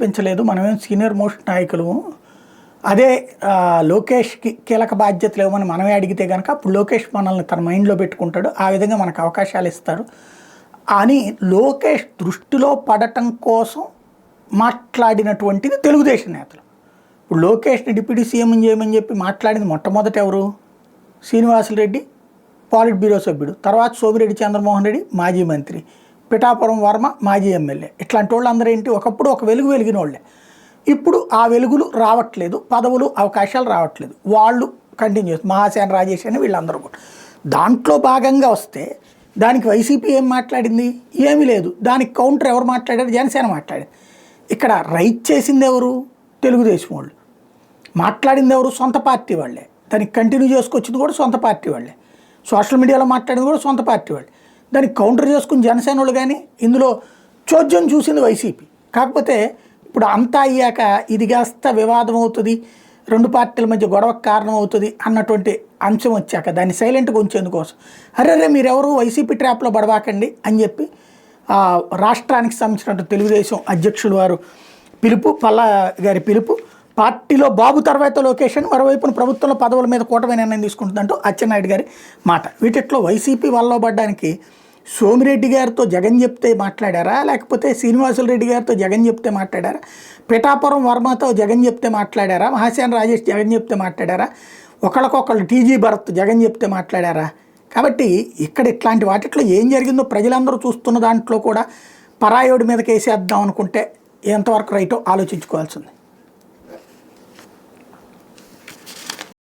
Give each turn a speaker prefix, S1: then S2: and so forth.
S1: పెంచలేదు, మనమేం senior most నాయకులు. అదే లోకేష్కి కీలక బాధ్యతలు ఇవ్వమని మనమే అడిగితే కనుక అప్పుడు లోకేష్ మనల్ని తన మైండ్లో పెట్టుకుంటాడు, ఆ విధంగా మనకు అవకాశాలు ఇస్తాడు అని లోకేష్ దృష్టిలో పడటం కోసం మాట్లాడినటువంటిది తెలుగుదేశం నేతలు. ఇప్పుడు లోకేష్ని డిప్యూటీ సీఎం చేయమని చెప్పి మాట్లాడింది మొట్టమొదట ఎవరు? శ్రీనివాసులరెడ్డి, పాలిట్ బ్యూరో సభ్యుడు, తర్వాత సోమిరెడ్డి చంద్రమోహన్ రెడ్డి మాజీ మంత్రి, పిఠాపురం వర్మ మాజీ ఎమ్మెల్యే. ఇట్లాంటి వాళ్ళు అందరూ ఏంటి, ఒకప్పుడు ఒక వెలుగు వెలిగిన వాళ్ళే. ఇప్పుడు ఆ వెలుగులు రావట్లేదు, పదవులు అవకాశాలు రావట్లేదు, వాళ్ళు కంటిన్యూ చేస్తారు. మహాసేన రాజేష్ అని వీళ్ళందరూ కూడా దాంట్లో భాగంగా వస్తే దానికి వైసీపీ ఏం మాట్లాడింది? ఏమీ లేదు. దానికి కౌంటర్ ఎవరు మాట్లాడారు? జనసేన మాట్లాడారు. ఇక్కడ రైట్ చేసింది ఎవరు? తెలుగుదేశం వాళ్ళు. మాట్లాడింది ఎవరు? సొంత పార్టీ వాళ్ళే. దానికి కంటిన్యూ చేసుకొచ్చింది కూడా సొంత పార్టీ వాళ్ళే. సోషల్ మీడియాలో మాట్లాడింది కూడా సొంత పార్టీ వాళ్ళే. దానికి కౌంటర్ చేసుకుని జనసేన వాళ్ళు కానీ ఇందులో చోద్యం చూసింది వైసీపీ. కాకపోతే ఇప్పుడు అంతా అయ్యాక ఇది కాస్త వివాదం అవుతుంది, రెండు పార్టీల మధ్య గొడవకు కారణం అవుతుంది అన్నటువంటి అంశం వచ్చాక దాన్ని సైలెంట్గా ఉంచేందుకోసం అరే మీరెవరు వైసీపీ ట్రాప్లో పడవాకండి అని చెప్పి రాష్ట్రానికి సంబంధించిన తెలుగుదేశం అధ్యక్షులు వారు పిలుపు, పల్లా గారి పిలుపు, పార్టీలో బాబు తర్వాత లొకేషన్, మరోవైపున ప్రభుత్వంలో పదవుల మీద కూటమి నిర్ణయం తీసుకుంటుందంటూ అచ్చెన్నాయుడు గారి మాట. వీటిట్లో వైసీపీ వల్ల పడ్డానికి సోమిరెడ్డి గారితో జగన్ చెప్తే మాట్లాడారా, లేకపోతే శ్రీనివాసులరెడ్డి గారితో జగన్ చెప్తే మాట్లాడారా, పిఠాపురం వర్మతో జగన్ చెప్తే మాట్లాడారా, మహాసేన రాజేష్ జగన్ చెప్తే మాట్లాడారా, ఒకళ్ళకొకళ్ళు టీజీ భరత్ జగన్ చెప్తే మాట్లాడారా? కాబట్టి ఇక్కడ ఇట్లాంటి వాటిట్లో ఏం జరిగిందో ప్రజలందరూ చూస్తున్న దాంట్లో కూడా పరాయోడి మీదకి వేసేద్దాం అనుకుంటే ఎంతవరకు రైటో ఆలోచించుకోవాల్సింది.